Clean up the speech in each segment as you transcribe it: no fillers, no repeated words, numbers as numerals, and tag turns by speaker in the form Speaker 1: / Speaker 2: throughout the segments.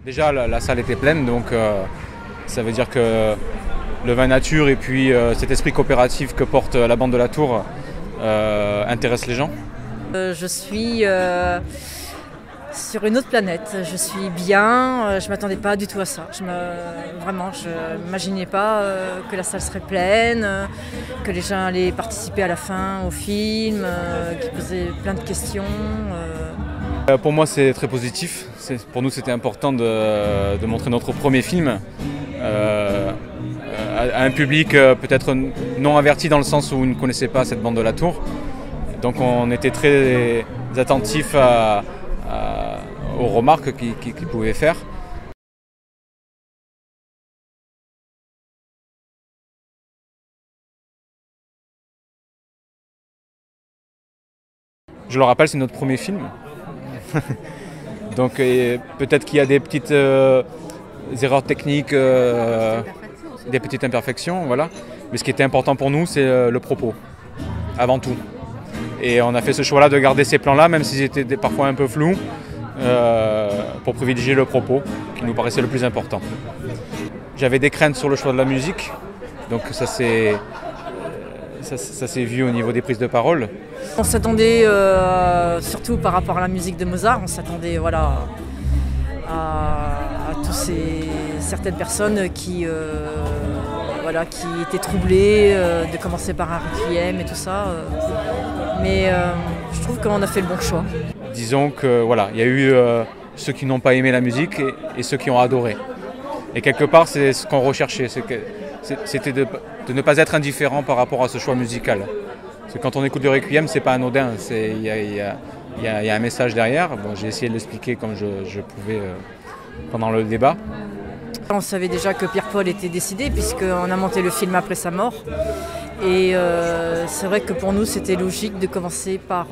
Speaker 1: Déjà, la salle était pleine, donc ça veut dire que le vin nature et puis cet esprit coopératif que porte la bande de la Tour intéresse les gens.
Speaker 2: Je suis sur une autre planète, je suis bien, je ne m'attendais pas du tout à ça. Vraiment, je n'imaginais pas que la salle serait pleine, que les gens allaient participer à la fin au film, qu'ils posaient plein de questions.
Speaker 1: Pour moi, c'est très positif. Pour nous, c'était important de montrer notre premier film à un public peut-être non averti dans le sens où ils ne connaissaient pas cette bande de la Tour. Donc on était très attentifs aux remarques qu'ils pouvaient faire. Je le rappelle, c'est notre premier film. Donc peut-être qu'il y a des petites erreurs techniques, des petites imperfections, voilà. Mais ce qui était important pour nous, c'est le propos, avant tout. Et on a fait ce choix-là de garder ces plans-là, même s'ils étaient parfois un peu flous, pour privilégier le propos, qui nous paraissait le plus important. J'avais des craintes sur le choix de la musique, donc ça s'est vu au niveau des prises de parole.
Speaker 2: On s'attendait, surtout par rapport à la musique de Mozart, on s'attendait voilà, à certaines personnes qui étaient troublées de commencer par un requiem et tout ça. Mais je trouve qu'on a fait le bon choix.
Speaker 1: Disons que voilà, il y a eu ceux qui n'ont pas aimé la musique et ceux qui ont adoré. Et quelque part, c'est ce qu'on recherchait, c'était de ne pas être indifférent par rapport à ce choix musical. Parce que quand on écoute le requiem, c'est pas anodin, il y a un message derrière. Bon, j'ai essayé de l'expliquer comme je pouvais pendant le débat.
Speaker 2: On savait déjà que Pierre-Paul était décédé puisqu'on a monté le film après sa mort. Et c'est vrai que pour nous c'était logique de commencer par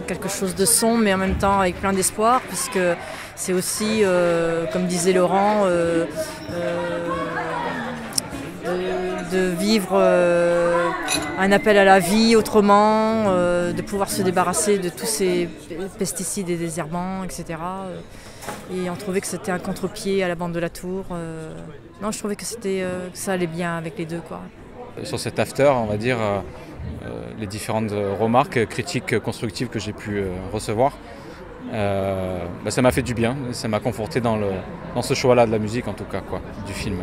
Speaker 2: quelque chose de sombre mais en même temps avec plein d'espoir puisque c'est aussi, comme disait Laurent, de vivre un appel à la vie autrement, de pouvoir se débarrasser de tous ces pesticides et désherbants, etc. Et on trouvait que c'était un contre-pied à la bande de la Tour. Non, je trouvais que ça allait bien avec les deux, quoi.
Speaker 1: Sur cet after, on va dire, les différentes remarques, critiques constructives que j'ai pu recevoir, ça m'a fait du bien, ça m'a conforté dans ce choix-là de la musique en tout cas, quoi, du film.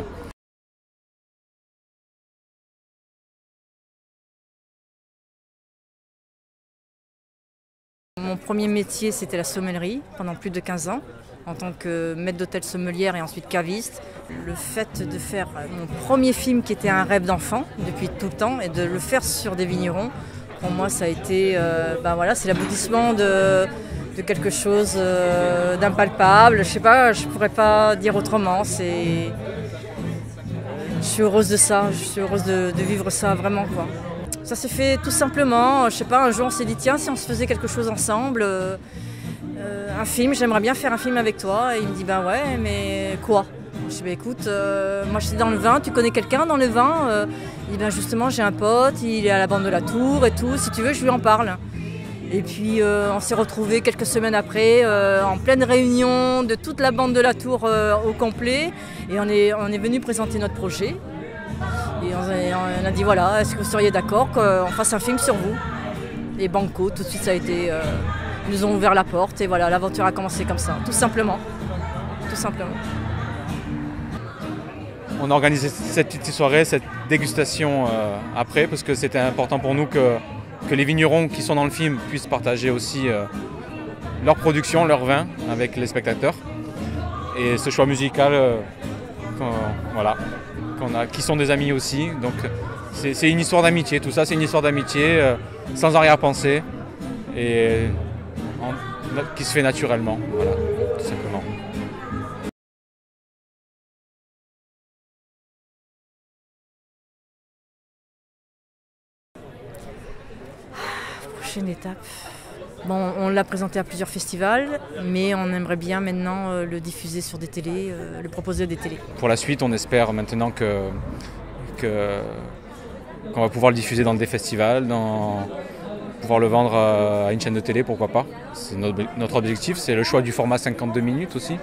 Speaker 2: Mon premier métier, c'était la sommellerie pendant plus de 15 ans, en tant que maître d'hôtel sommelière et ensuite caviste. Le fait de faire mon premier film qui était un rêve d'enfant depuis tout le temps et de le faire sur des vignerons, pour moi ça a été, c'est l'aboutissement de quelque chose d'impalpable. Je sais pas, je pourrais pas dire autrement. Je suis heureuse de ça, je suis heureuse de vivre ça vraiment, quoi. Ça s'est fait tout simplement, je sais pas, un jour on s'est dit tiens si on se faisait quelque chose ensemble, un film, j'aimerais bien faire un film avec toi. Et il me dit ben ouais mais quoi? Je dis ben écoute, moi je suis dans le vin, tu connais quelqu'un dans le vin? Il dit ben justement j'ai un pote, il est à la bande de la Tour et tout, si tu veux je lui en parle. Et puis on s'est retrouvés quelques semaines après en pleine réunion de toute la bande de la Tour au complet et on est venu présenter notre projet. Et on a dit voilà, est-ce que vous seriez d'accord qu'on fasse un film sur vous? Et banco, tout de suite ça a été, ils nous ont ouvert la porte et voilà, l'aventure a commencé comme ça, tout simplement. Tout simplement.
Speaker 1: On a organisé cette petite soirée, cette dégustation après, parce que c'était important pour nous que les vignerons qui sont dans le film puissent partager aussi leur production, leur vin avec les spectateurs. Et ce choix musical, qui sont des amis aussi. Donc c'est une histoire d'amitié, tout ça c'est une histoire d'amitié sans arrière-pensée et qui se fait naturellement, voilà, tout simplement.
Speaker 2: Prochaine étape. Bon, on l'a présenté à plusieurs festivals, mais on aimerait bien maintenant le diffuser sur des télés, le proposer à des télés.
Speaker 1: Pour la suite, on espère maintenant qu'on va pouvoir le diffuser dans des festivals, pouvoir le vendre à une chaîne de télé, pourquoi pas. C'est notre objectif, c'est le choix du format 52 minutes aussi.